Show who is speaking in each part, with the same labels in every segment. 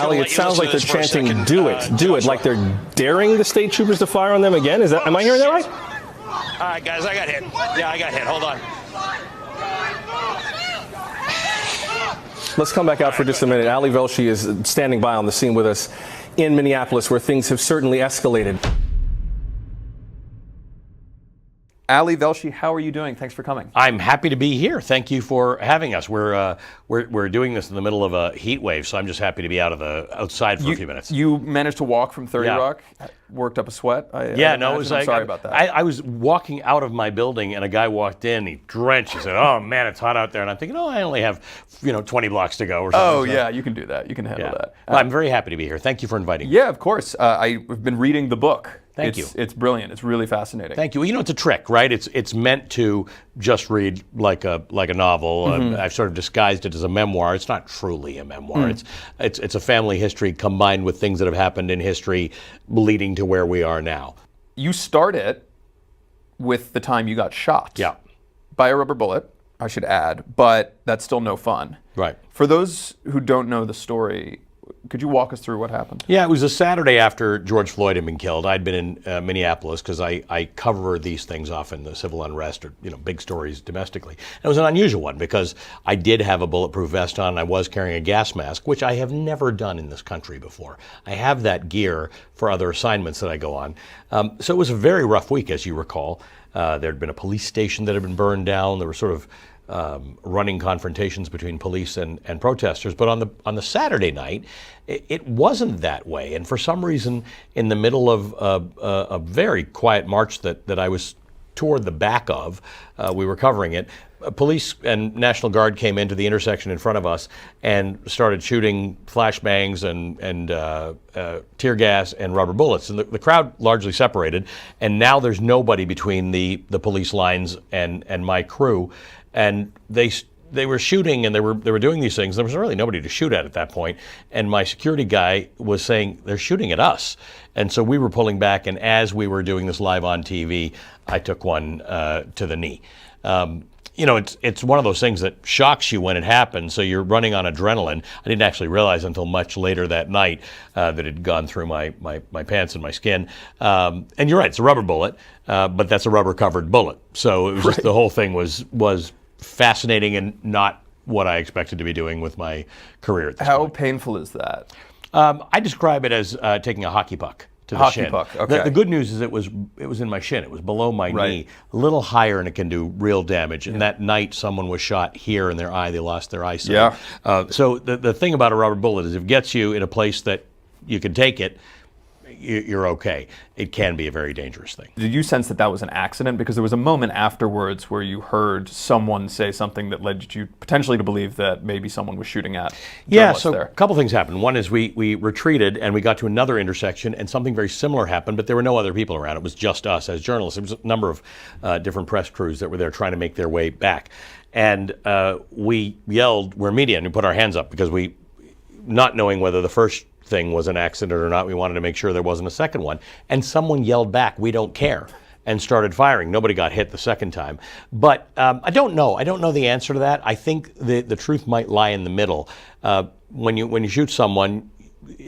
Speaker 1: Ali, it sounds like they're chanting, do it, do it, like they're daring the state troopers to fire on them again. Am I hearing that right?
Speaker 2: All right, guys, I got hit. Yeah, I got hit. Hold on.
Speaker 1: Let's come back out for just a minute. Ali Velshi is standing by on the scene with us in Minneapolis, where things have certainly escalated.
Speaker 3: Ali Velshi, how are you doing? Thanks for coming.
Speaker 4: I'm happy to be here. Thank you for having us. We're doing this in the middle of a heat wave, so I'm just happy to be outside for a few minutes.
Speaker 3: You managed to walk from 30 Rock, worked up a sweat.
Speaker 4: I'm sorry about that. I was walking out of my building, and a guy walked in. He drenched. He said, "Oh man, it's hot out there." And I'm thinking, "Oh, I only have 20 blocks to go or something."
Speaker 3: Oh yeah, you can do that. You can handle that.
Speaker 4: Well, I'm very happy to be here. Thank you for inviting me.
Speaker 3: Yeah, of course. I've been reading the book.
Speaker 4: Thank you.
Speaker 3: It's brilliant. It's really fascinating.
Speaker 4: Thank you. Well, it's a trick, right? It's meant to just read like a novel. I've sort of disguised it as a memoir. It's not truly a memoir. It's a family history combined with things that have happened in history leading to where we are now.
Speaker 3: You start it with the time you got shot.
Speaker 4: Yeah.
Speaker 3: By a rubber bullet, I should add, but that's still no fun.
Speaker 4: Right.
Speaker 3: For those who don't know the story, could you walk us through what happened?
Speaker 4: Yeah, it was a Saturday after George Floyd had been killed. I'd been in Minneapolis because I cover these things often, the civil unrest or big stories domestically. And it was an unusual one because I did have a bulletproof vest on and I was carrying a gas mask, which I have never done in this country before. I have that gear for other assignments that I go on. So it was a very rough week, as you recall. There had been a police station that had been burned down. There were sort of running confrontations between police and protesters. But on the Saturday night, it wasn't that way. And for some reason, in the middle of a very quiet march that I was toward the back of, we were covering it, police and National Guard came into the intersection in front of us and started shooting flashbangs and tear gas and rubber bullets. And the crowd largely separated. And now there's nobody between the police lines and my crew. And they were shooting and they were doing these things. There was really nobody to shoot at that point. And my security guy was saying, they're shooting at us. And so we were pulling back. And as we were doing this live on TV, I took one to the knee. It's one of those things that shocks you when it happens. So you're running on adrenaline. I didn't actually realize until much later that night that it had gone through my pants and my skin. And you're right, it's a rubber bullet, but that's a rubber covered bullet. So it was just the whole thing was fascinating and not what I expected to be doing with my career at this point.
Speaker 3: How painful is that?
Speaker 4: I describe it as taking a hockey puck to the shin.
Speaker 3: Puck, okay.
Speaker 4: The good news is it was in my shin. It was below my knee, a little higher, and it can do real damage. And that night, someone was shot here in their eye. They lost their eyesight.
Speaker 3: Yeah.
Speaker 4: So the thing about a rubber bullet is if it gets you in a place that you can take it, you're okay. It can be a very dangerous thing.
Speaker 3: Did you sense that was an accident? Because there was a moment afterwards where you heard someone say something that led you potentially to believe that maybe someone was shooting at journalists
Speaker 4: so
Speaker 3: there.
Speaker 4: A couple things happened. One is we retreated and we got to another intersection and something very similar happened, but there were no other people around. It was just us as journalists. There was a number of different press crews that were there trying to make their way back. And we yelled, "We're media," and we put our hands up because we, not knowing whether the first thing was an accident or not, we wanted to make sure there wasn't a second one. And someone yelled back, "We don't care," and started firing. Nobody got hit the second time. But I don't know. I don't know the answer to that. I think the truth might lie in the middle. When you shoot someone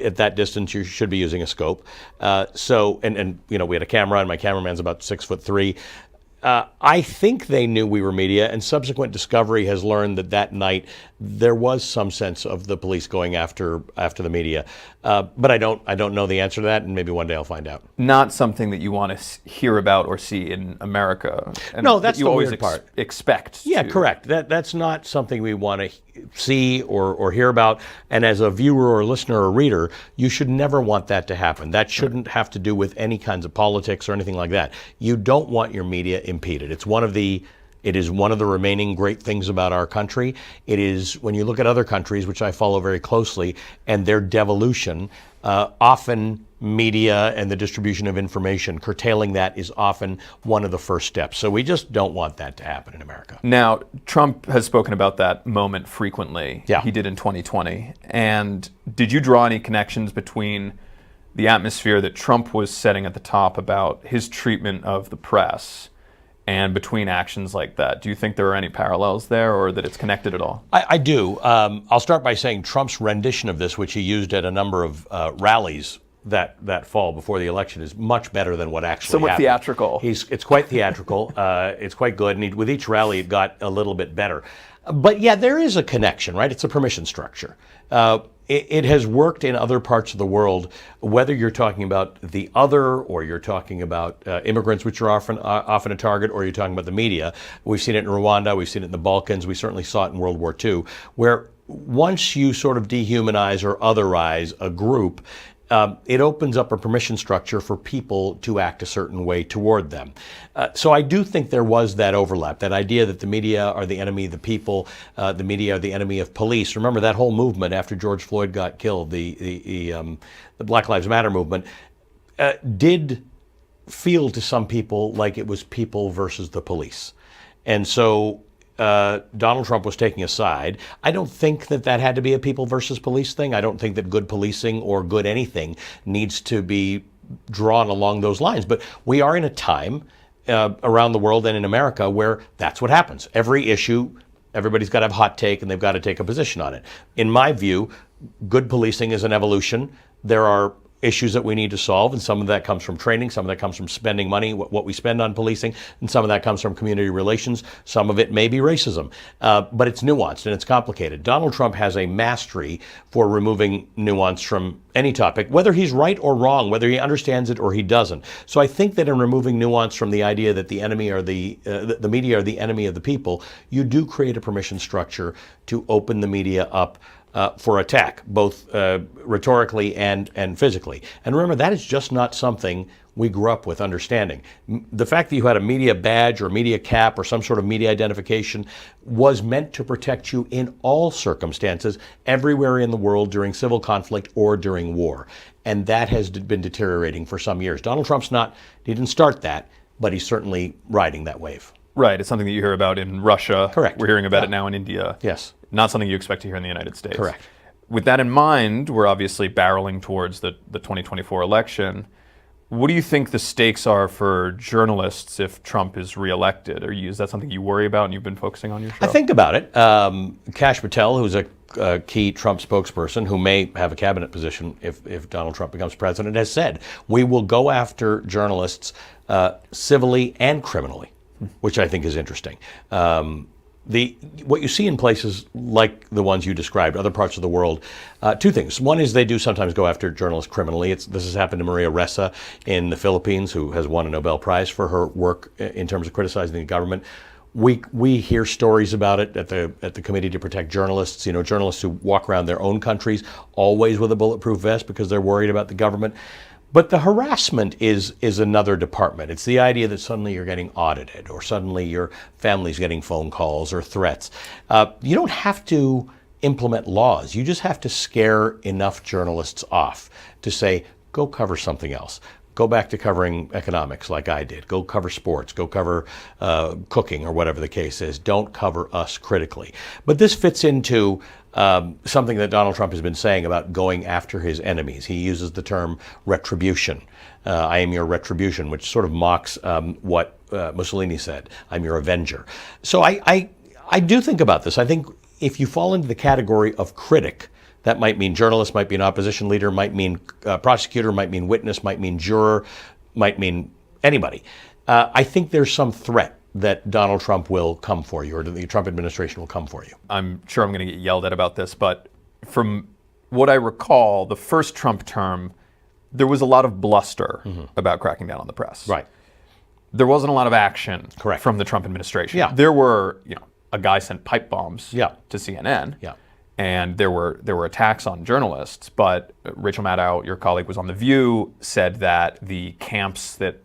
Speaker 4: at that distance, you should be using a scope. And we had a camera, and my cameraman's about 6'3". I think they knew we were media, and subsequent discovery has learned that night there was some sense of the police going after the media. But I don't know the answer to that, and maybe one day I'll find out.
Speaker 3: Not something that you want to hear about or see in America. And
Speaker 4: no, that's
Speaker 3: you
Speaker 4: the
Speaker 3: always
Speaker 4: weird part.
Speaker 3: Expect.
Speaker 4: Yeah, correct. That's not something we want to see or hear about. And as a viewer or listener or reader, you should never want that to happen. That shouldn't have to do with any kinds of politics or anything like that. You don't want your media impeded. It is one of the remaining great things about our country. It is, when you look at other countries, which I follow very closely, and their devolution, often media and the distribution of information, curtailing that is often one of the first steps. So we just don't want that to happen in America.
Speaker 3: Now, Trump has spoken about that moment frequently.
Speaker 4: Yeah.
Speaker 3: He did in 2020. And did you draw any connections between the atmosphere that Trump was setting at the top about his treatment of the press and between actions like that. Do you think there are any parallels there, or that it's connected at all?
Speaker 4: I do. I'll start by saying Trump's rendition of this, which he used at a number of rallies that fall before the election, is much better than what actually
Speaker 3: Somewhat
Speaker 4: happened.
Speaker 3: theatrical.
Speaker 4: It's quite theatrical. It's quite good, and with each rally, it got a little bit better. But yeah, there is a connection, right? It's a permission structure. It has worked in other parts of the world, whether you're talking about the other, or you're talking about immigrants, which are often a target, or you're talking about the media. We've seen it in Rwanda, we've seen it in the Balkans, we certainly saw it in World War II, where once you sort of dehumanize or otherize a group, it opens up a permission structure for people to act a certain way toward them. So I do think there was that overlap, that idea that the media are the enemy of the people, the media are the enemy of police. Remember that whole movement after George Floyd got killed, the Black Lives Matter movement, did feel to some people like it was people versus the police. And so Donald Trump was taking a side. I don't think that had to be a people versus police thing. I don't think that good policing or good anything needs to be drawn along those lines. But we are in a time around the world and in America where that's what happens. Every issue, everybody's got to have a hot take and they've got to take a position on it. In my view, good policing is an evolution. There are issues that we need to solve, and some of that comes from training, some of that comes from spending money, what we spend on policing, and some of that comes from community relations. Some of it may be racism, but it's nuanced and it's complicated. Donald Trump has a mastery for removing nuance from any topic, whether he's right or wrong, whether he understands it or he doesn't. So I think that in removing nuance from the idea that the enemy are the media are the enemy of the people, you do create a permission structure to open the media up for attack, both rhetorically and physically. And remember, that is just not something we grew up with understanding. The fact that you had a media badge or a media cap or some sort of media identification was meant to protect you in all circumstances, everywhere in the world, during civil conflict or during war. And that has been deteriorating for some years. Donald Trump's he didn't start that, but he's certainly riding that wave.
Speaker 3: Right, it's something that you hear about in Russia.
Speaker 4: Correct.
Speaker 3: We're hearing about it now in India.
Speaker 4: Yes.
Speaker 3: Not something you expect to hear in the United States.
Speaker 4: Correct.
Speaker 3: With that in mind, we're obviously barreling towards the 2024 election. What do you think the stakes are for journalists if Trump is reelected? Is that something you worry about and you've been focusing on your show?
Speaker 4: I think about it. Kash Patel, who's a key Trump spokesperson who may have a cabinet position if Donald Trump becomes president, has said, we will go after journalists civilly and criminally, which I think is interesting. What you see in places like the ones you described, other parts of the world, two things. One is they do sometimes go after journalists criminally. This has happened to Maria Ressa in the Philippines, who has won a Nobel Prize for her work in terms of criticizing the government. We hear stories about it at the Committee to Protect Journalists. You know, journalists who walk around their own countries always with a bulletproof vest because they're worried about the government. But the harassment is another department. It's the idea that suddenly you're getting audited, or suddenly your family's getting phone calls or threats. You don't have to implement laws. You just have to scare enough journalists off to say, go cover something else. Go back to covering economics like I did. Go cover sports. Go cover cooking or whatever the case is. Don't cover us critically. But this fits into something that Donald Trump has been saying about going after his enemies. He uses the term retribution. I am your retribution, which sort of mocks what Mussolini said. I'm your avenger. So I do think about this. I think if you fall into the category of critic, that might mean journalist, might be an opposition leader, might mean prosecutor, might mean witness, might mean juror, might mean anybody. I think there's some threat that Donald Trump will come for you, or the Trump administration will come for you.
Speaker 3: I'm sure I'm going to get yelled at about this, but from what I recall, the first Trump term, there was a lot of bluster about cracking down on the press.
Speaker 4: Right.
Speaker 3: There wasn't a lot of action
Speaker 4: Correct.
Speaker 3: from the Trump administration.
Speaker 4: Yeah.
Speaker 3: There were, a guy sent pipe bombs
Speaker 4: Yeah.
Speaker 3: to CNN.
Speaker 4: Yeah.
Speaker 3: And there were attacks on journalists, but Rachel Maddow, your colleague, was on The View, said that the camps that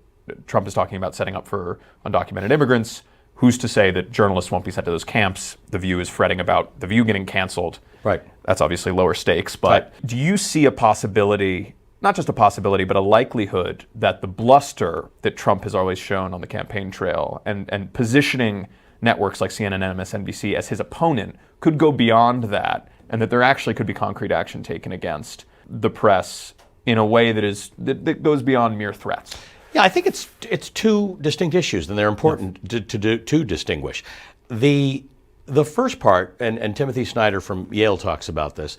Speaker 3: Trump is talking about setting up for undocumented immigrants, who's to say that journalists won't be sent to those camps? The View is fretting about The View getting canceled.
Speaker 4: Right.
Speaker 3: That's obviously lower stakes, but do you see a possibility, not just a possibility, but a likelihood that the bluster that Trump has always shown on the campaign trail and positioning networks like CNN and MSNBC as his opponent could go beyond that, and that there actually could be concrete action taken against the press in a way that goes beyond mere threats?
Speaker 4: Yeah, I think it's two distinct issues, and they're important to distinguish. The first part, and Timothy Snyder from Yale talks about this.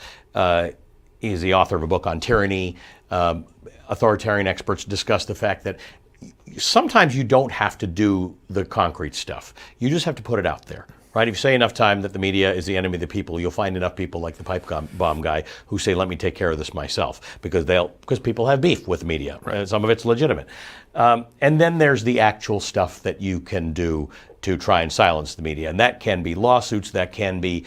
Speaker 4: He's the author of a book on tyranny. Authoritarian experts discuss the fact that sometimes you don't have to do the concrete stuff. You just have to put it out there. Right? If you say enough time that the media is the enemy of the people, you'll find enough people like the pipe bomb guy who say, let me take care of this myself, because people have beef with the media. Right? Some of it's legitimate. And then there's the actual stuff that you can do to try and silence the media. And that can be lawsuits, that can be,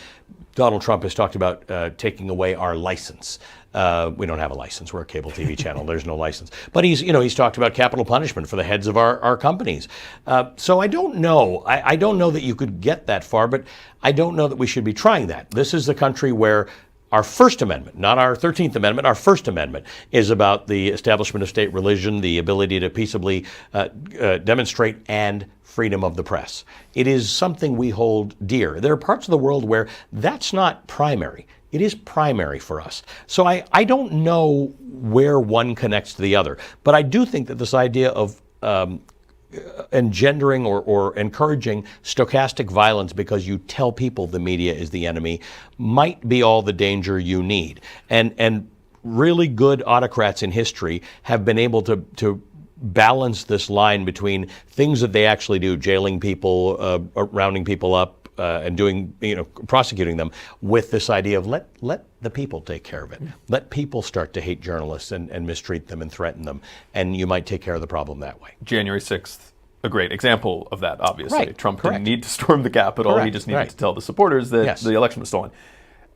Speaker 4: Donald Trump has talked about taking away our license. We don't have a license. We're a cable TV channel. There's no license. But he's talked about capital punishment for the heads of our companies. So I don't know. I don't know that you could get that far, but I don't know that we should be trying that. This is the country where our First Amendment, not our 13th Amendment, our First Amendment is about the establishment of state religion, the ability to peaceably demonstrate, and freedom of the press. It is something we hold dear. There are parts of the world where that's not primary. It is primary for us. So I don't know where one connects to the other, but I do think that this idea of engendering or encouraging stochastic violence because you tell people the media is the enemy might be all the danger you need. And really good autocrats in history have been able to balance this line between things that they actually do, jailing people, rounding people up, and prosecuting them, with this idea of let the people take care of it. Let people start to hate journalists and mistreat them and threaten them, and you might take care of the problem that way.
Speaker 3: January 6th, a great example of that, obviously.
Speaker 4: Right.
Speaker 3: Trump didn't need to storm the Capitol.
Speaker 4: Correct.
Speaker 3: He just needed to tell the supporters that
Speaker 4: Yes.
Speaker 3: the election was stolen.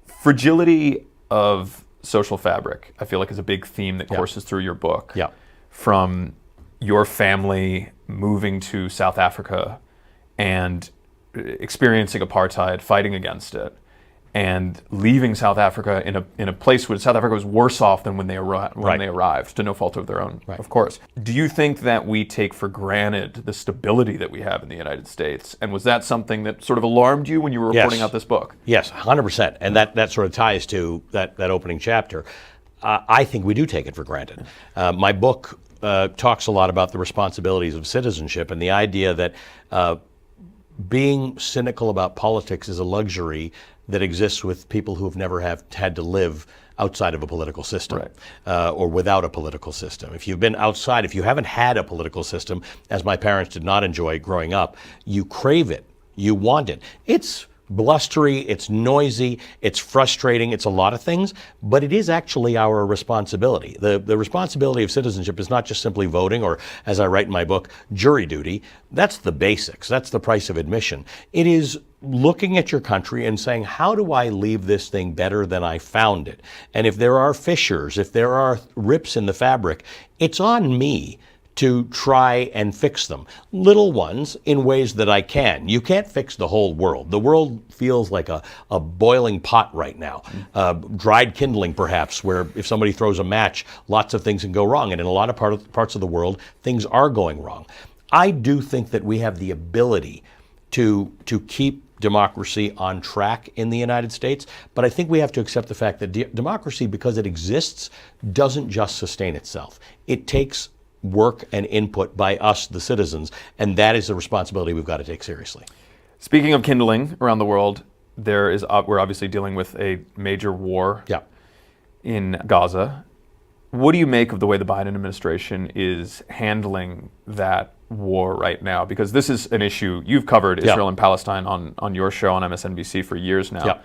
Speaker 3: Fragility of social fabric, I feel like, is a big theme that courses through your book.
Speaker 4: Yeah.
Speaker 3: From your family moving to South Africa and experiencing apartheid, fighting against it, and leaving South Africa in a place where South Africa was worse off than when they arrived, to no fault of their own, of course. Do you think that we take for granted the stability that we have in the United States? And was that something that sort of alarmed you when you were reporting out this book?
Speaker 4: Yes, 100%. And that sort of ties to that opening chapter. I think we do take it for granted. My book talks a lot about the responsibilities of citizenship and the idea that being cynical about politics is a luxury that exists with people who have never had to live outside of a political system, or without a political system. If you've been outside, if you haven't had a political system, as my parents did not enjoy growing up, you crave it, you want it. It's blustery, it's noisy, it's frustrating, it's a lot of things, but it is actually our responsibility. The responsibility of citizenship is not just simply voting, or, as I write in my book, jury duty. That's the basics. That's the price of admission. It is looking at your country and saying, how do I leave this thing better than I found it? And if there are fissures, if there are rips in the fabric, it's on me to try and fix them. Little ones in ways that I can. You can't fix the whole world. The world feels like a boiling pot right now. Dried kindling, perhaps, where if somebody throws a match, lots of things can go wrong. And in a lot of parts of the world, things are going wrong. I do think that we have the ability to keep democracy on track in the United States, but I think we have to accept the fact that democracy, because it exists, doesn't just sustain itself. It takes work and input by us, the citizens, and that is a responsibility we've got to take seriously.
Speaker 3: Speaking of kindling around the world, we're obviously dealing with a major war in Gaza. What do you make of the way the Biden administration is handling that war right now? Because this is an issue you've covered, Israel and Palestine, on your show on MSNBC for years now.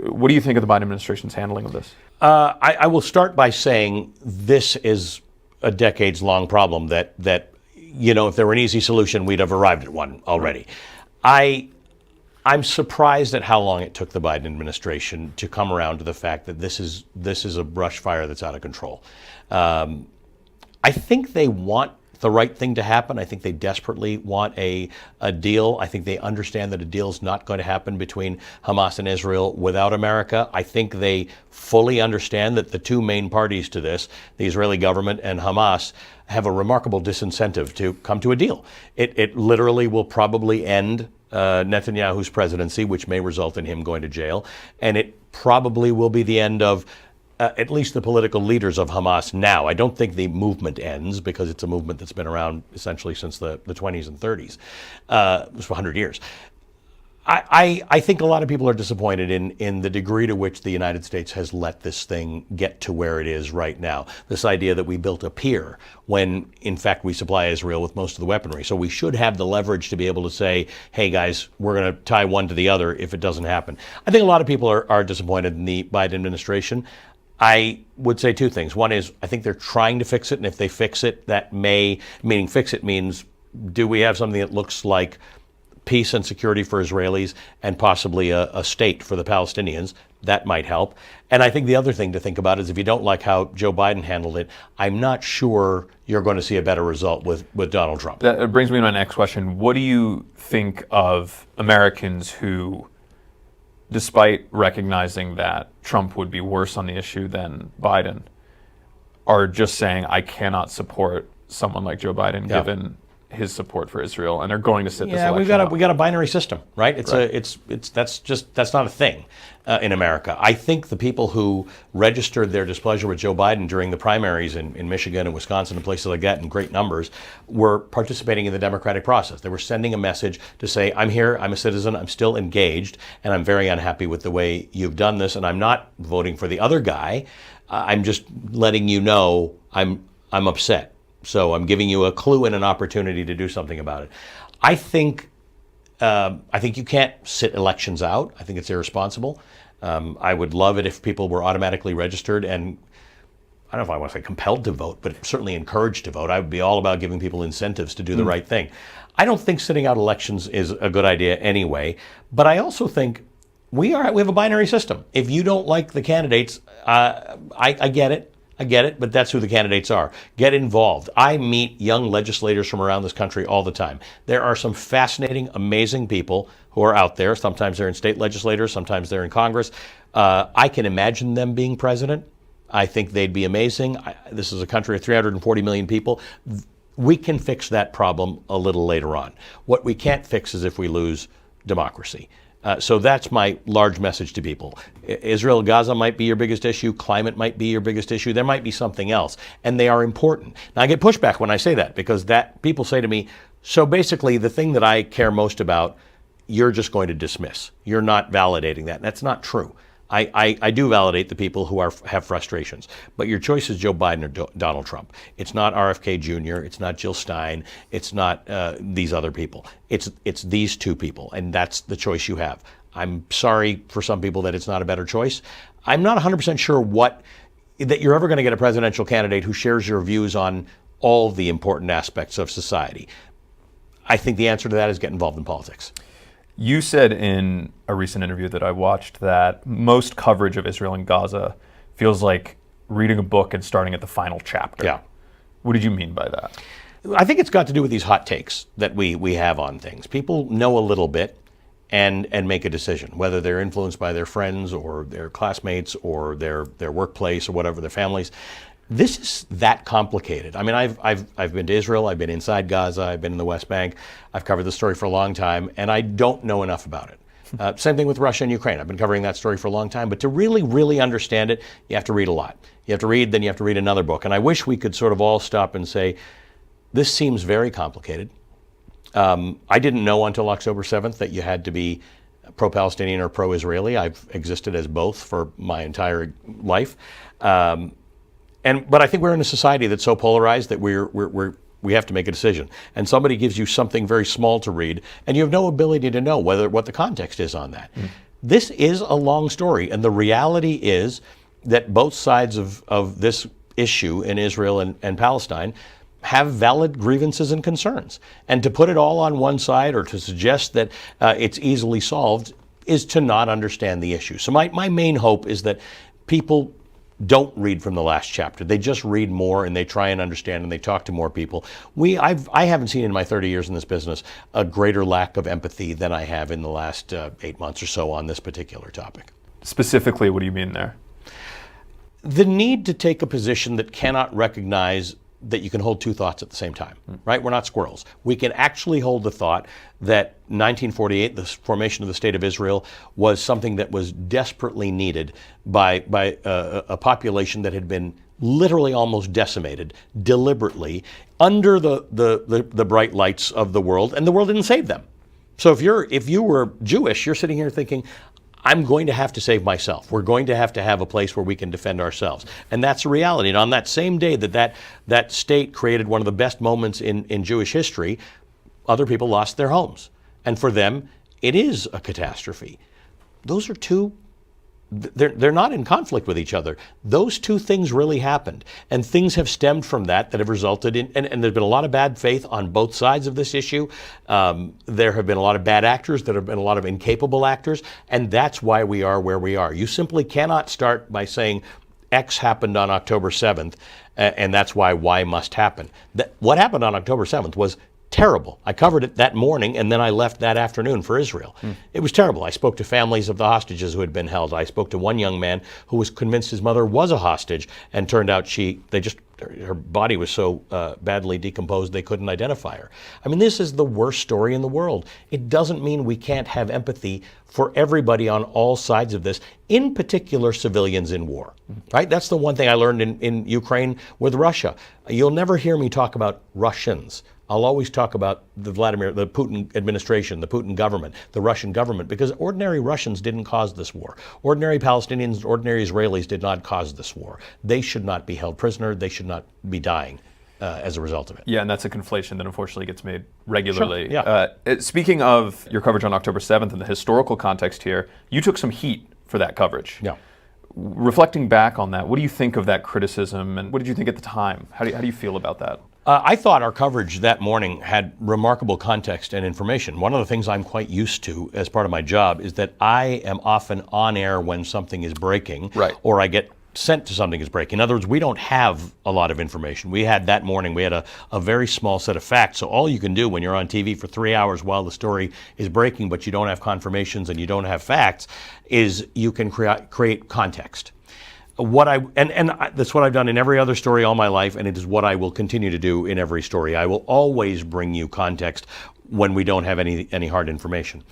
Speaker 3: What do you think of the Biden administration's handling of this?
Speaker 4: I will start by saying this is a decades-long problem that if there were an easy solution, we'd have arrived at one already. I'm surprised at how long it took the Biden administration to come around to the fact that this is a brush fire that's out of control. I think they want the right thing to happen. I think they desperately want a deal. I think they understand that a deal is not going to happen between Hamas and Israel without America. I think they fully understand that the two main parties to this, the Israeli government and Hamas, have a remarkable disincentive to come to a deal. It literally will probably end Netanyahu's presidency, which may result in him going to jail, and it probably will be the end of at least the political leaders of Hamas now. I don't think the movement ends, because it's a movement that's been around essentially since the 20s and 30s, for 100 years. I think a lot of people are disappointed in the degree to which the United States has let this thing get to where it is right now. This idea that we built a pier when, in fact, we supply Israel with most of the weaponry. So we should have the leverage to be able to say, hey, guys, we're going to tie one to the other if it doesn't happen. I think a lot of people are disappointed in the Biden administration. I would say two things. One is, I think they're trying to fix it, and if they fix it, that meaning fix it means, do we have something that looks like peace and security for Israelis and possibly a state for the Palestinians? That might help. And I think the other thing to think about is, if you don't like how Joe Biden handled it, I'm not sure you're going to see a better result with Donald Trump.
Speaker 3: That brings me to my next question. What do you think of Americans who, despite recognizing that Trump would be worse on the issue than Biden, are just saying, I cannot support someone like Joe Biden, given his support for Israel, and they're going to sit this election out?
Speaker 4: we got a binary system, right? That's not a thing in America. I think the people who registered their displeasure with Joe Biden during the primaries in Michigan and Wisconsin and places like that in great numbers were participating in the democratic process. They were sending a message to say, I'm here, I'm a citizen, I'm still engaged, and I'm very unhappy with the way you've done this, and I'm not voting for the other guy. I'm just letting you know I'm upset. So I'm giving you a clue and an opportunity to do something about it. I think you can't sit elections out. I think it's irresponsible. I would love it if people were automatically registered and, I don't know if I want to say compelled to vote, but certainly encouraged to vote. I would be all about giving people incentives to do the right thing. I don't think sitting out elections is a good idea anyway, but I also think we have a binary system. If you don't like the candidates, I get it. But that's who the candidates are. Get involved. I meet young legislators from around this country all the time. There are some fascinating, amazing people who are out there. Sometimes they're in state legislators, sometimes they're in Congress. I can imagine them being president. I think they'd be amazing. This is a country of 340 million people. We can fix that problem a little later on. What we can't fix is if we lose democracy. So that's my large message to people. Israel, Gaza might be your biggest issue. Climate might be your biggest issue. There might be something else, and they are important. Now, I get pushback when I say that, because people say to me, so basically the thing that I care most about, you're just going to dismiss. You're not validating that. That's not true. I do validate the people who have frustrations, but your choice is Joe Biden or Donald Trump. It's not RFK Jr., it's not Jill Stein, it's not these other people. It's these two people, and that's the choice you have. I'm sorry for some people that it's not a better choice. I'm not 100% sure that you're ever going to get a presidential candidate who shares your views on all the important aspects of society. I think the answer to that is get involved in politics.
Speaker 3: You said in a recent interview that I watched that most coverage of Israel and Gaza feels like reading a book and starting at the final chapter.
Speaker 4: Yeah.
Speaker 3: What did you mean by that?
Speaker 4: I think it's got to do with these hot takes that we have on things. People know a little bit and make a decision, whether they're influenced by their friends or their classmates or their workplace or whatever, their families. This is that complicated. I mean, I've been to Israel, I've been inside Gaza, I've been in the West Bank, I've covered the story for a long time, and I don't know enough about it. Same thing with Russia and Ukraine. I've been covering that story for a long time, but to really, really understand it, you have to read a lot. You have to read, then you have to read another book. And I wish we could sort of all stop and say, this seems very complicated. I didn't know until October 7th that you had to be pro-Palestinian or pro-Israeli. I've existed as both for my entire life. But I think we're in a society that's so polarized that we have to make a decision. And somebody gives you something very small to read, and you have no ability to know what the context is on that. This is a long story, and the reality is that both sides of this issue in Israel and Palestine have valid grievances and concerns. And to put it all on one side or to suggest that it's easily solved is to not understand the issue. So my main hope is that people don't read from the last chapter. They just read more and they try and understand and they talk to more people. I haven't seen in my 30 years in this business a greater lack of empathy than I have in the last 8 months or so on this particular topic.
Speaker 3: Specifically, what do you mean there?
Speaker 4: The need to take a position that cannot recognize that you can hold two thoughts at the same time, right? We're not squirrels. We can actually hold the thought that 1948, the formation of the State of Israel, was something that was desperately needed by a population that had been literally almost decimated deliberately under the bright lights of the world, and the world didn't save them. So if you were Jewish, you're sitting here thinking, I'm going to have to save myself. We're going to have a place where we can defend ourselves. And that's a reality. And on that same day that state created one of the best moments in Jewish history, other people lost their homes. And for them, it is a catastrophe. Those are two, they're not in conflict with each other. Those two things really happened. And things have stemmed from that have resulted in, and there's been a lot of bad faith on both sides of this issue. There have been a lot of bad actors, there have been a lot of incapable actors, and that's why we are where we are. You simply cannot start by saying X happened on October 7th, and that's why Y must happen. What happened on October 7th was terrible. I covered it that morning, and then I left that afternoon for Israel. It was terrible. I spoke to families of the hostages who had been held. I spoke to one young man who was convinced his mother was a hostage, and turned out her body was so badly decomposed they couldn't identify her. I mean, this is the worst story in the world. It doesn't mean we can't have empathy for everybody on all sides of this, in particular civilians in war, right? That's the one thing I learned in Ukraine with Russia. You'll never hear me talk about Russians. I'll always talk about the Putin administration, the Putin government, the Russian government, because ordinary Russians didn't cause this war. Ordinary Palestinians, ordinary Israelis did not cause this war. They should not be held prisoner. They should not be dying as a result of it.
Speaker 3: Yeah, and that's a conflation that unfortunately gets made regularly.
Speaker 4: Sure, yeah.
Speaker 3: Speaking of your coverage on October 7th and the historical context here, you took some heat for that coverage.
Speaker 4: Yeah.
Speaker 3: Reflecting back on that, what do you think of that criticism, and what did you think at the time? How do you feel about that?
Speaker 4: I thought our coverage that morning had remarkable context and information. One of the things I'm quite used to as part of my job is that I am often on air when something is breaking,
Speaker 3: right,
Speaker 4: or I get sent to something is breaking. In other words, we don't have a lot of information. We had that morning, we had a very small set of facts. So all you can do when you're on TV for 3 hours while the story is breaking, but you don't have confirmations and you don't have facts, is you can create context. That's what I've done in every other story all my life, and it is what I will continue to do in every story. I will always bring you context when we don't have any hard information.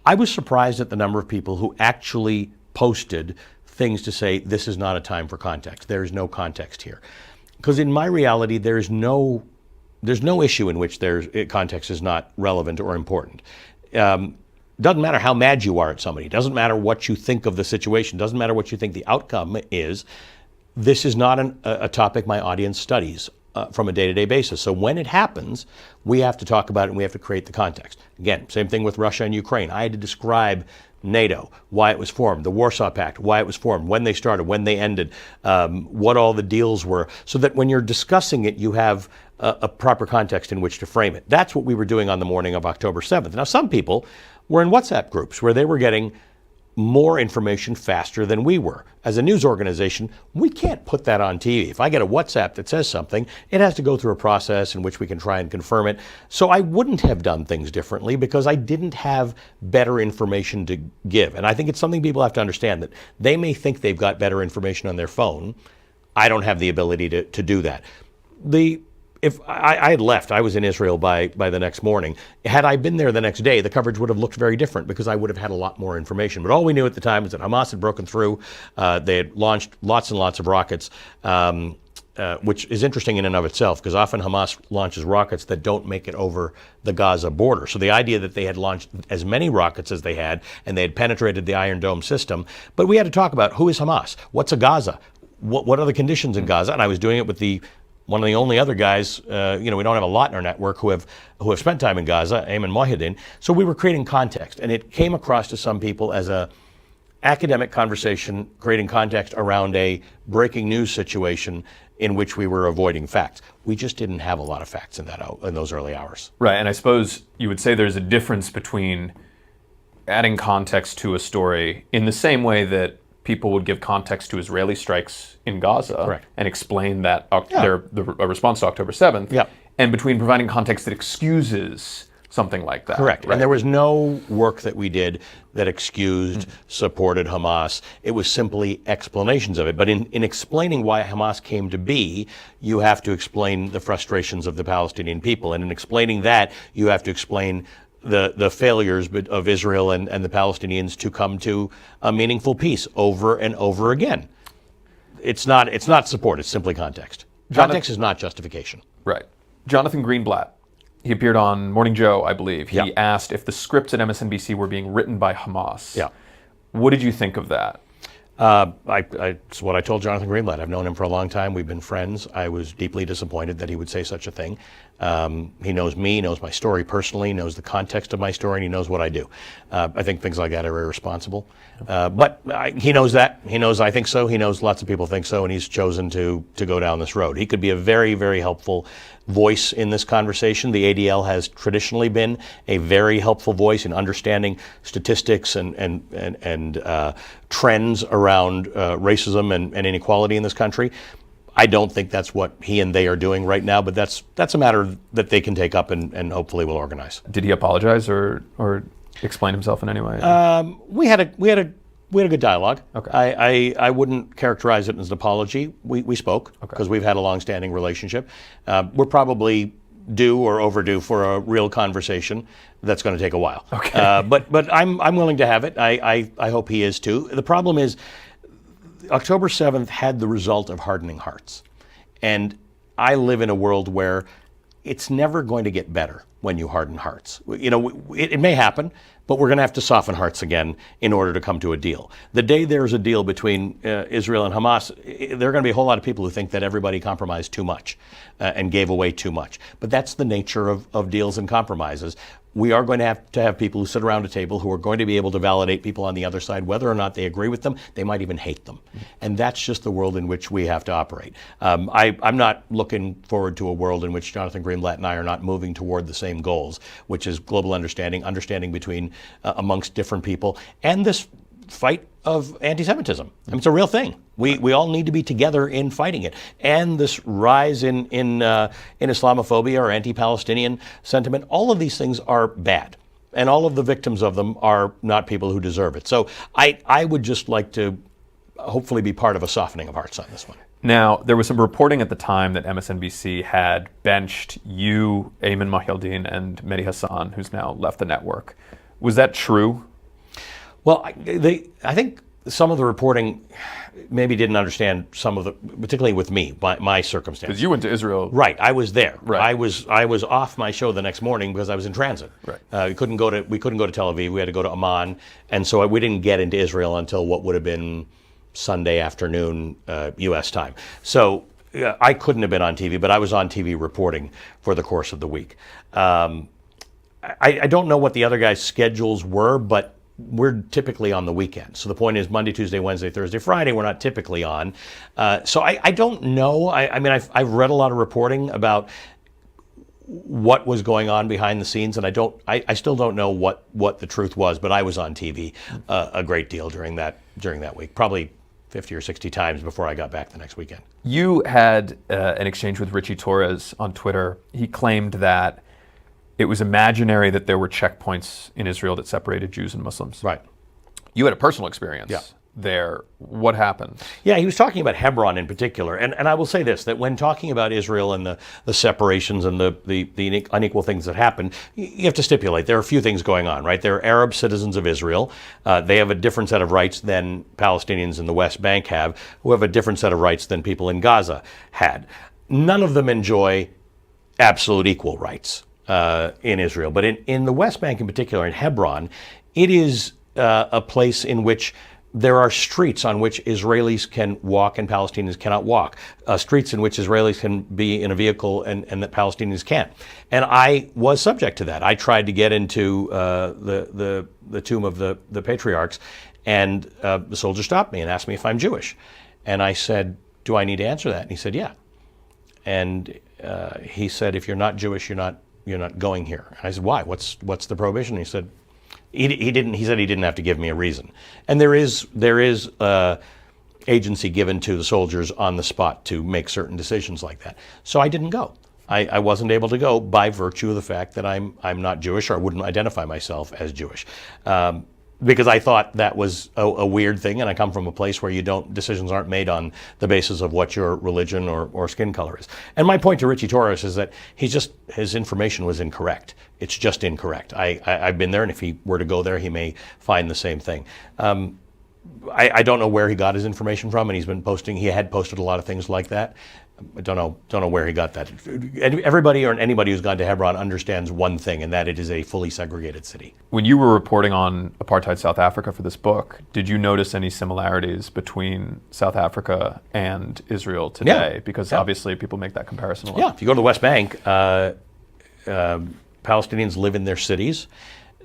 Speaker 4: I was surprised at the number of people who actually posted things to say, this is not a time for context. There is no context here. Because in my reality, there's no issue in which context is not relevant or important. Doesn't matter how mad you are at somebody. Doesn't matter what you think of the situation. Doesn't matter what you think the outcome is. This is not a topic my audience studies from a day-to-day basis. So when it happens, we have to talk about it and we have to create the context. Again, same thing with Russia and Ukraine. I had to describe NATO, why it was formed, the Warsaw Pact, why it was formed, when they started, when they ended, what all the deals were, so that when you're discussing it, you have a proper context in which to frame it. That's what we were doing on the morning of October 7th. Now, some people were in WhatsApp groups where they were getting more information faster than we were. As a news organization, we can't put that on TV. If I get a WhatsApp that says something, it has to go through a process in which we can try and confirm it. So I wouldn't have done things differently because I didn't have better information to give. And I think it's something people have to understand, that they may think they've got better information on their phone. I don't have the ability to do that. If I had left, I was in Israel by the next morning. Had I been there the next day, the coverage would have looked very different because I would have had a lot more information. But all we knew at the time was that Hamas had broken through. They had launched lots and lots of rockets, which is interesting in and of itself because often Hamas launches rockets that don't make it over the Gaza border. So the idea that they had launched as many rockets as they had and they had penetrated the Iron Dome system. But we had to talk about who is Hamas? What's a Gaza? What are the conditions in Gaza? And I was doing it with one of the only other guys, we don't have a lot in our network who have spent time in Gaza, Aidan Mohidin. So we were creating context, and it came across to some people as a academic conversation, creating context around a breaking news situation in which we were avoiding facts. We just didn't have a lot of facts in those early hours.
Speaker 3: Right, and I suppose you would say there's a difference between adding context to a story in the same way that people would give context to Israeli strikes in Gaza.
Speaker 4: Correct. And
Speaker 3: explain that their response to October 7th,
Speaker 4: yeah,
Speaker 3: and between providing context that excuses something like that.
Speaker 4: Correct.
Speaker 3: Right?
Speaker 4: And there was no work that we did that excused, supported Hamas. It was simply explanations of it. But in explaining why Hamas came to be, you have to explain the frustrations of the Palestinian people. And in explaining that, you have to explain the failures of Israel and the Palestinians to come to a meaningful peace over and over again. It's not support, it's simply context. Context is not justification.
Speaker 3: Right. Jonathan Greenblatt, he appeared on Morning Joe, I believe. He asked if the scripts at MSNBC were being written by Hamas.
Speaker 4: Yeah.
Speaker 3: What did you think of that?
Speaker 4: It's what I told Jonathan Greenblatt. I've known him for a long time. We've been friends. I was deeply disappointed that he would say such a thing. He knows me, knows my story personally, knows the context of my story, and he knows what I do. I think things like that are irresponsible. But he knows that. He knows I think so. He knows lots of people think so, and he's chosen to go down this road. He could be a very, very helpful voice in this conversation. The ADL has traditionally been a very helpful voice in understanding statistics and trends around racism and inequality in this country. I don't think that's what he and they are doing right now, but that's a matter that they can take up and hopefully will organize.
Speaker 3: Did he apologize or explain himself in any way?
Speaker 4: We had a good dialogue.
Speaker 3: Okay.
Speaker 4: I wouldn't characterize it as an apology. We spoke because we've had a long-standing relationship. We're probably due or overdue for a real conversation. That's going to take a while.
Speaker 3: Okay.
Speaker 4: But I'm willing to have it. I hope he is too. The problem is October 7th had the result of hardening hearts. And I live in a world where it's never going to get better when you harden hearts. You know, it may happen, but we're going to have to soften hearts again in order to come to a deal. The day there's a deal between Israel and Hamas, there are going to be a whole lot of people who think that everybody compromised too much and gave away too much. But that's the nature of deals and compromises. We are going to have people who sit around a table who are going to be able to validate people on the other side, whether or not they agree with them. They might even hate them. And that's just the world in which we have to operate. I'm not looking forward to a world in which Jonathan Greenblatt and I are not moving toward the same goals, which is global understanding between amongst different people, and this fight of anti-Semitism. I mean, it's a real thing. We all need to be together in fighting it. And this rise in Islamophobia or anti-Palestinian sentiment, all of these things are bad. And all of the victims of them are not people who deserve it. So I would just like to hopefully be part of a softening of hearts on this one.
Speaker 3: Now, there was some reporting at the time that MSNBC had benched you, Ayman Mohyeldin, and Mehdi Hassan, who's now left the network. Was that true?
Speaker 4: Well, I think some of the reporting maybe didn't understand some of the, particularly with me, my circumstances.
Speaker 3: Because you went to Israel.
Speaker 4: Right, I was there.
Speaker 3: Right.
Speaker 4: I was off my show the next morning because I was in transit.
Speaker 3: Right.
Speaker 4: We couldn't go to Tel Aviv. We had to go to Amman, and so we didn't get into Israel until what would have been Sunday afternoon U.S. time. So I couldn't have been on TV, but I was on TV reporting for the course of the week. I don't know what the other guys' schedules were, but we're typically on the weekend. So the point is Monday, Tuesday, Wednesday, Thursday, Friday, we're not typically on. So I don't know. I mean, I've read a lot of reporting about what was going on behind the scenes, and I still don't know what the truth was, but I was on TV a great deal during that week, probably 50 or 60 times before I got back the next weekend.
Speaker 3: You had an exchange with Richie Torres on Twitter. He claimed that it was imaginary that there were checkpoints in Israel that separated Jews and Muslims.
Speaker 4: Right.
Speaker 3: You had a personal experience there. What happened?
Speaker 4: Yeah, he was talking about Hebron in particular. And I will say this, that when talking about Israel and the separations and the unequal things that happen, you have to stipulate there are a few things going on, right? There are Arab citizens of Israel. They have a different set of rights than Palestinians in the West Bank have, who have a different set of rights than people in Gaza had. None of them enjoy absolute equal rights in Israel. But in the West Bank in particular, in Hebron, it is a place in which there are streets on which Israelis can walk and Palestinians cannot walk. Streets in which Israelis can be in a vehicle and that Palestinians can't. And I was subject to that. I tried to get into the tomb of the patriarchs, and the soldier stopped me and asked me if I'm Jewish. And I said, do I need to answer that? And he said, yeah. And he said, if you're not Jewish, you're not going here. And I said, why? What's the prohibition? And he said, he said he didn't have to give me a reason. And there is agency given to the soldiers on the spot to make certain decisions like that. So I didn't go. I wasn't able to go by virtue of the fact that I'm not Jewish, or I wouldn't identify myself as Jewish. Because I thought that was a weird thing, and I come from a place where decisions aren't made on the basis of what your religion or skin color is. And my point to Richie Torres is that his information was incorrect. It's just incorrect. I've been there, and if he were to go there, he may find the same thing. I don't know where he got his information from, and he had posted a lot of things like that. I don't know where he got that. Everybody or anybody who's gone to Hebron understands one thing, and that it is a fully segregated city.
Speaker 3: When you were reporting on apartheid South Africa for this book, did you notice any similarities between South Africa and Israel today?
Speaker 4: Yeah.
Speaker 3: Because obviously people make that comparison a lot.
Speaker 4: Yeah, if you go to the West Bank, Palestinians live in their cities.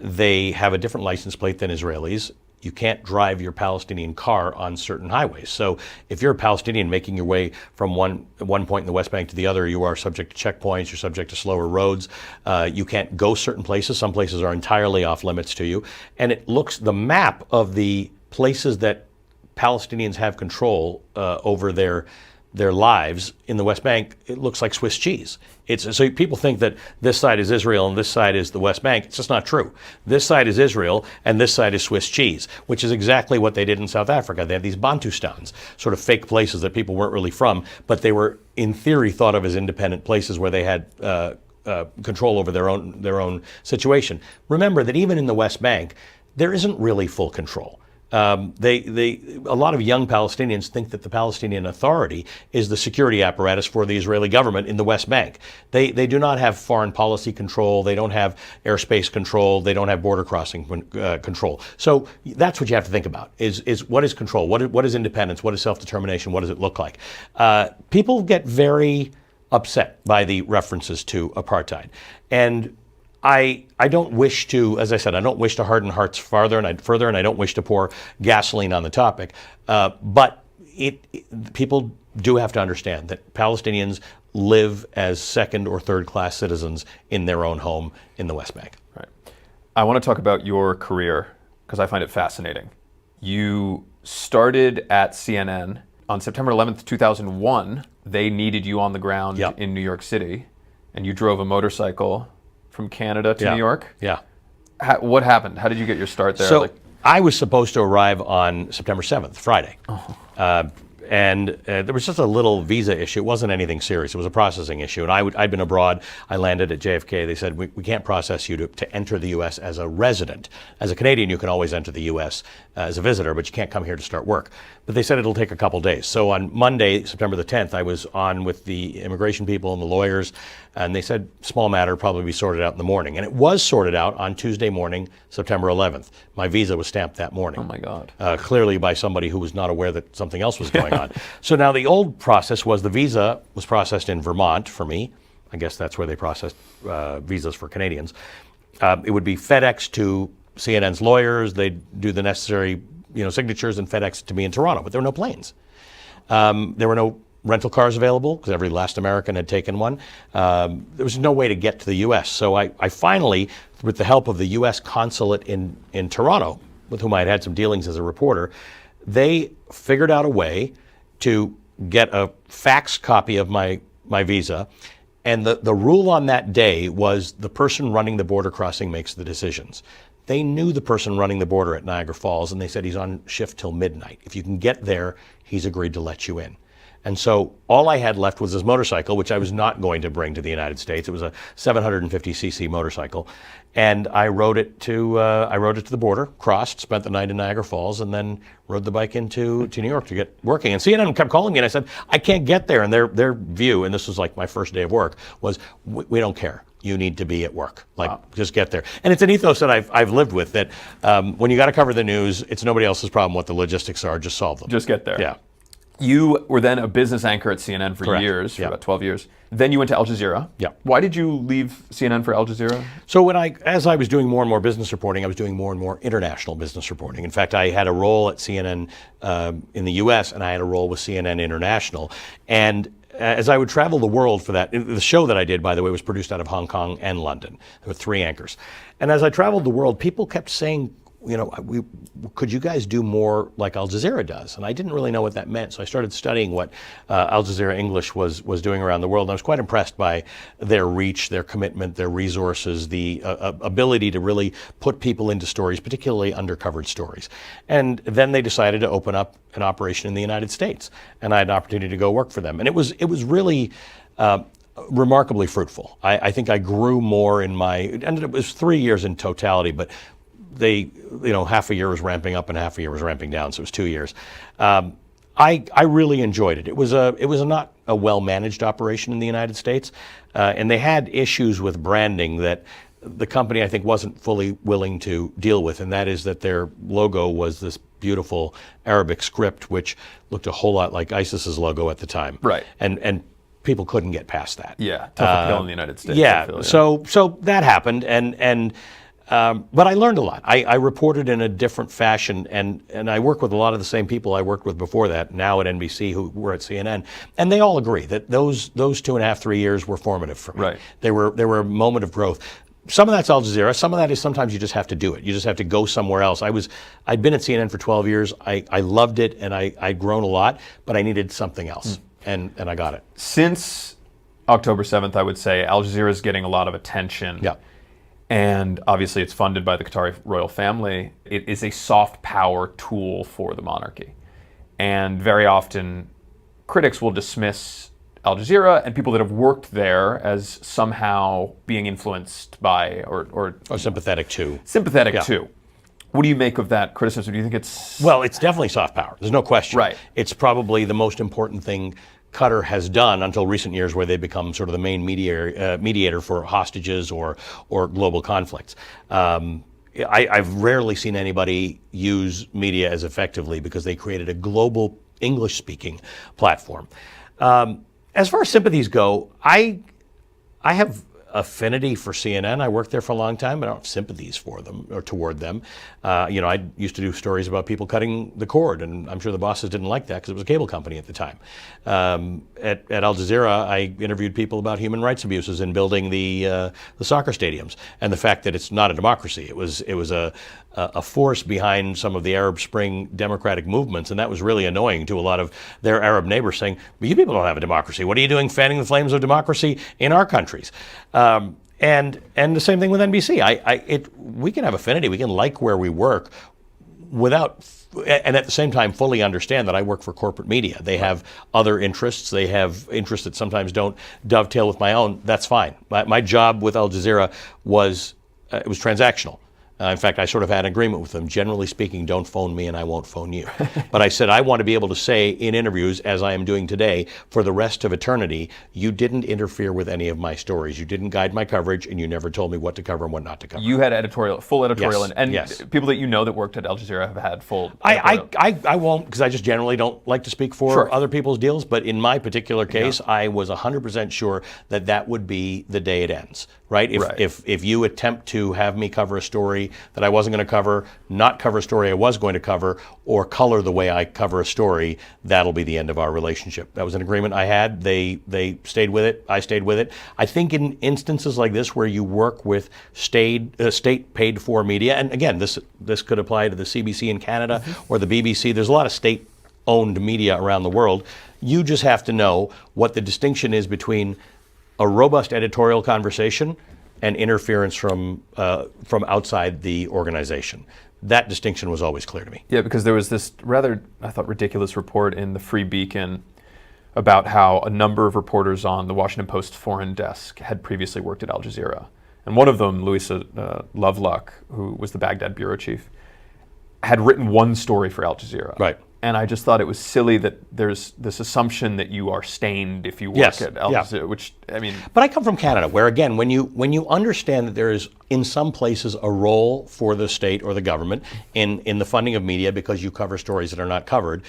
Speaker 4: They have a different license plate than Israelis. You can't drive your Palestinian car on certain highways. So if you're a Palestinian making your way from one point in the West Bank to the other, you are subject to checkpoints, you're subject to slower roads. You can't go certain places. Some places are entirely off limits to you. And the map of the places that Palestinians have control over their lives in the West Bank, it looks like Swiss cheese. So people think that this side is Israel and this side is the West Bank. It's just not true. This side is Israel and this side is Swiss cheese, which is exactly what they did in South Africa. They had these Bantustans, sort of fake places that people weren't really from, but they were in theory thought of as independent places where they had control over their own situation. Remember that even in the West Bank, there isn't really full control. A lot of young Palestinians think that the Palestinian Authority is the security apparatus for the Israeli government in the West Bank. They do not have foreign policy control. They don't have airspace control. They don't have border crossing control. So that's what you have to think about: is what is control? What is independence? What is self-determination? What does it look like? People get very upset by the references to apartheid, and I don't wish to, as I said, I don't wish to harden hearts further, and I don't wish to pour gasoline on the topic. But people do have to understand that Palestinians live as second or third class citizens in their own home in the West Bank.
Speaker 3: Right. I want to talk about your career because I find it fascinating. You started at CNN on September 11th, 2001. They needed you on the ground in New York City, and you drove a motorcycle from Canada to New York?
Speaker 4: Yeah.
Speaker 3: What happened? How did you get your start there?
Speaker 4: So I was supposed to arrive on September 7th, Friday. And there was just a little visa issue. It wasn't anything serious. It was a processing issue. And I'd been abroad. I landed at JFK. They said, we can't process you to enter the U.S. as a resident. As a Canadian, you can always enter the U.S. As a visitor, but you can't come here to start work. But they said it'll take a couple days. So on Monday, September the 10th, I was on with the immigration people and the lawyers, and they said, small matter, probably be sorted out in the morning. And it was sorted out on Tuesday morning, September 11th. My visa was stamped that morning.
Speaker 3: Oh my God.
Speaker 4: Clearly by somebody who was not aware that something else was going on. So now the old process was the visa was processed in Vermont for me. I guess that's where they processed visas for Canadians. It would be FedEx to CNN's lawyers. They'd do the necessary signatures and FedEx to me in Toronto, but there were no planes. There were no rental cars available because every last American had taken one. There was no way to get to the U.S. So I finally, with the help of the U.S. consulate in Toronto, with whom I had some dealings as a reporter, they figured out a way to get a fax copy of my visa. And the rule on that day was the person running the border crossing makes the decisions. They knew the person running the border at Niagara Falls, and they said he's on shift till midnight. If you can get there, he's agreed to let you in. And so all I had left was this motorcycle, which I was not going to bring to the United States. It was a 750cc motorcycle, and I rode it to the border, crossed, spent the night in Niagara Falls, and then rode the bike into New York to get working. And CNN kept calling me, and I said, I can't get there. And their view, and this was like my first day of work, was we don't care. You need to be at work. Just get there. And it's an ethos that I've lived with, that when you got to cover the news, it's nobody else's problem what the logistics are. Just solve them.
Speaker 3: Just get there.
Speaker 4: Yeah.
Speaker 3: You were then a business anchor at CNN for
Speaker 4: Correct.
Speaker 3: years, for
Speaker 4: Yeah.
Speaker 3: about 12 years. Then you went to Al Jazeera.
Speaker 4: Yeah.
Speaker 3: Why did you leave CNN for Al Jazeera?
Speaker 4: So as I was doing more and more business reporting, I was doing more and more international business reporting. In fact, I had a role at CNN in the U.S. and I had a role with CNN International. And as I would travel the world for that, the show that I did, by the way, was produced out of Hong Kong and London. There were 3 anchors. And as I traveled the world, people kept saying, could you guys do more like Al Jazeera does? And I didn't really know what that meant, so I started studying what Al Jazeera English was doing around the world, and I was quite impressed by their reach, their commitment, their resources, the ability to really put people into stories, particularly undercovered stories. And then they decided to open up an operation in the United States, and I had an opportunity to go work for them. And it was really remarkably fruitful. I think I grew more in it was 3 years in totality, but half a year was ramping up and half a year was ramping down, so it was 2 years. I really enjoyed it. It was not a well-managed operation in the United States, and they had issues with branding that the company, I think, wasn't fully willing to deal with, and that is that their logo was this beautiful Arabic script, which looked a whole lot like ISIS's logo at the time.
Speaker 3: Right.
Speaker 4: And people couldn't get past that.
Speaker 3: Yeah, tough appeal in the United States.
Speaker 4: Yeah,
Speaker 3: I feel,
Speaker 4: so that happened, but I learned a lot. I reported in a different fashion, and I work with a lot of the same people I worked with before that, now at NBC, who were at CNN, and they all agree that those 2.5, 3 years were formative for me.
Speaker 3: Right.
Speaker 4: They were a moment of growth. Some of that's Al Jazeera. Some of that is sometimes you just have to do it. You just have to go somewhere else. I'd been at CNN for 12 years. I loved it, and I'd grown a lot, but I needed something else. And I got it.
Speaker 3: Since October 7th, I would say Al Jazeera is getting a lot of attention.
Speaker 4: Yeah.
Speaker 3: And obviously it's funded by the Qatari royal family. It is a soft power tool for the monarchy. And very often critics will dismiss Al Jazeera and people that have worked there as somehow being influenced by or
Speaker 4: sympathetic to.
Speaker 3: Sympathetic
Speaker 4: Yeah.
Speaker 3: to. What do you make of that criticism? Do you think it's...
Speaker 4: Well, it's definitely soft power. There's no question.
Speaker 3: Right.
Speaker 4: It's probably the most important thing Qatar has done until recent years, where they become sort of the main mediator for hostages or global conflicts. I've rarely seen anybody use media as effectively, because they created a global English-speaking platform. As far as sympathies go, I have affinity for CNN. I worked there for a long time, but I don't have sympathies for them or toward them. I used to do stories about people cutting the cord, and I'm sure the bosses didn't like that because it was a cable company at the time. At Al Jazeera, I interviewed people about human rights abuses in building the soccer stadiums, and the fact that it's not a democracy. It was a force behind some of the Arab Spring democratic movements, and that was really annoying to a lot of their Arab neighbors, saying, "But you people don't have a democracy. What are you doing fanning the flames of democracy in our countries?" And the same thing with NBC. We can have affinity. We can like where we work without, and at the same time fully understand that I work for corporate media. They have other interests. They have interests that sometimes don't dovetail with my own. That's fine. My job with Al Jazeera was it was transactional. In fact, I sort of had an agreement with them. Generally speaking, don't phone me and I won't phone you. But I said, I want to be able to say in interviews, as I am doing today, for the rest of eternity, you didn't interfere with any of my stories. You didn't guide my coverage, and you never told me what to cover and what not to cover.
Speaker 3: You had full editorial,
Speaker 4: Yes,
Speaker 3: and
Speaker 4: yes.
Speaker 3: people that you know that worked at Al Jazeera have had full editorial.
Speaker 4: I won't, because I just generally don't like to speak for
Speaker 3: Sure.
Speaker 4: other people's deals. But in my particular case, I was 100% sure that would be the day it ends. Right? If you attempt to have me cover a story that I wasn't going to cover, not cover a story I was going to cover, or color the way I cover a story, that'll be the end of our relationship. That was an agreement I had. They stayed with it. I stayed with it. I think in instances like this, where you work with state paid for media, and again, this could apply to the CBC in Canada or the BBC. There's a lot of state-owned media around the world. You just have to know what the distinction is between a robust editorial conversation and interference from outside the organization. That distinction was always clear to me.
Speaker 3: Yeah, because there was this rather, I thought, ridiculous report in the Free Beacon about how a number of reporters on the Washington Post foreign desk had previously worked at Al Jazeera. And one of them, Louisa Lovelock, who was the Baghdad bureau chief, had written one story for Al Jazeera.
Speaker 4: Right.
Speaker 3: And I just thought it was silly that there's this assumption that you are stained if you work at Al Jazeera, which, I mean... But
Speaker 4: I come from Canada, where, again, when you understand that there is, in some places, a role for the state or the government in the funding of media because you cover stories that are not covered,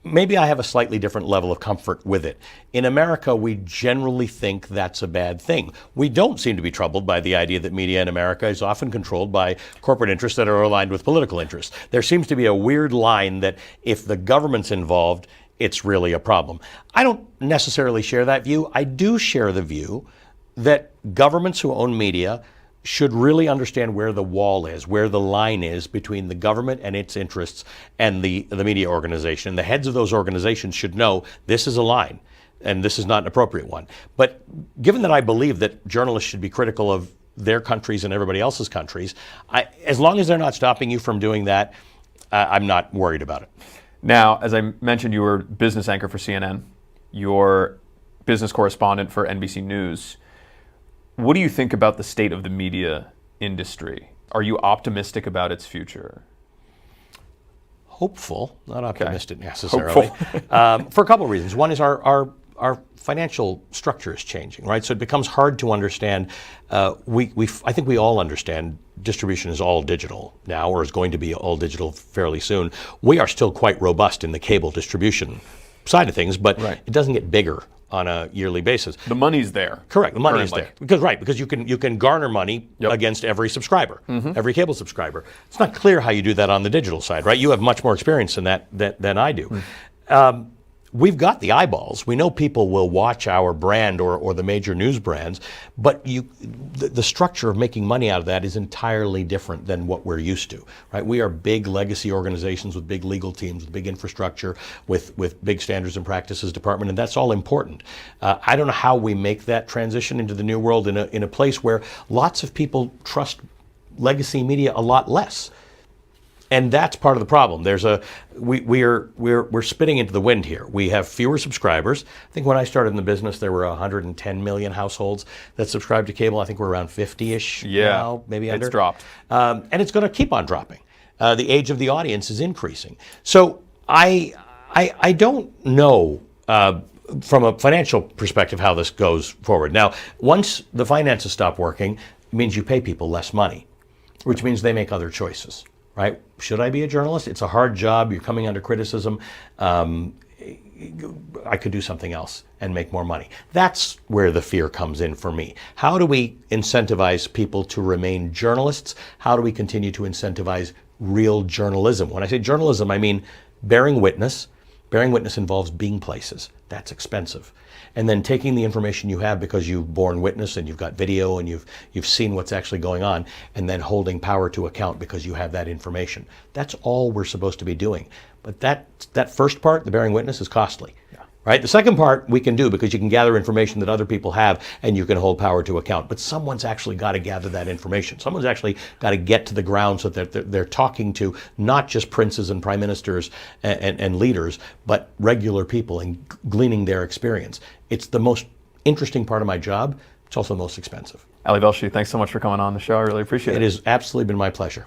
Speaker 4: maybe I have a slightly different level of comfort with it. In America, we generally think that's a bad thing. We don't seem to be troubled by the idea that media in America is often controlled by corporate interests that are aligned with political interests. There seems to be a weird line that if the government's involved, it's really a problem. I don't necessarily share that view. I do share the view that governments who own media should really understand where the wall is, where the line is between the government and its interests and the media organization. The heads of those organizations should know this is a line and this is not an appropriate one. But given that I believe that journalists should be critical of their countries and everybody else's countries, as long as they're not stopping you from doing that, I'm not worried about it.
Speaker 3: Now, as I mentioned, you were business anchor for CNN. You're business correspondent for NBC News. What do you think about the state of the media industry? Are you optimistic about its future?
Speaker 4: Hopeful, not optimistic necessarily. For a couple of reasons. One is our financial structure is changing, right? So it becomes hard to understand. I think we all understand distribution is all digital now, or is going to be all digital fairly soon. We are still quite robust in the cable distribution side of things, but it doesn't get bigger on a yearly basis.
Speaker 3: The money's there.
Speaker 4: Correct, the money is there. Because you can garner money against every subscriber, every cable subscriber. It's not clear how you do that on the digital side, right? You have much more experience in that than I do. We've got the eyeballs. We know people will watch our brand or the major news brands, but the structure of making money out of that is entirely different than what we're used to, right? We are big legacy organizations with big legal teams, with big infrastructure, with big standards and practices department, and that's all important. I don't know how we make that transition into the new world in a place where lots of people trust legacy media a lot less. And that's part of the problem. We're spitting into the wind here. We have fewer subscribers. I think when I started in the business, there were 110 million households that subscribed to cable. I think we're around 50-ish now, maybe under.
Speaker 3: It's dropped.
Speaker 4: And it's going to keep on dropping. The age of the audience is increasing. So I don't know from a financial perspective how this goes forward. Now, once the finances stop working, it means you pay people less money, which means they make other choices. Right? Should I be a journalist? It's a hard job. You're coming under criticism. I could do something else and make more money. That's where the fear comes in for me. How do we incentivize people to remain journalists? How do we continue to incentivize real journalism? When I say journalism, I mean bearing witness. Bearing witness involves being places. That's expensive. And then taking the information you have because you've borne witness and you've got video and you've seen what's actually going on, and then holding power to account because you have that information. That's all we're supposed to be doing. But that first part, the bearing witness, is costly. Right? The second part we can do because you can gather information that other people have and you can hold power to account. But someone's actually got to gather that information. Someone's actually got to get to the ground so that they're talking to not just princes and prime ministers and leaders, but regular people and gleaning their experience. It's the most interesting part of my job. It's also the most expensive.
Speaker 3: Ali Velshi, thanks so much for coming on the show. I really appreciate it.
Speaker 4: It has absolutely been my pleasure.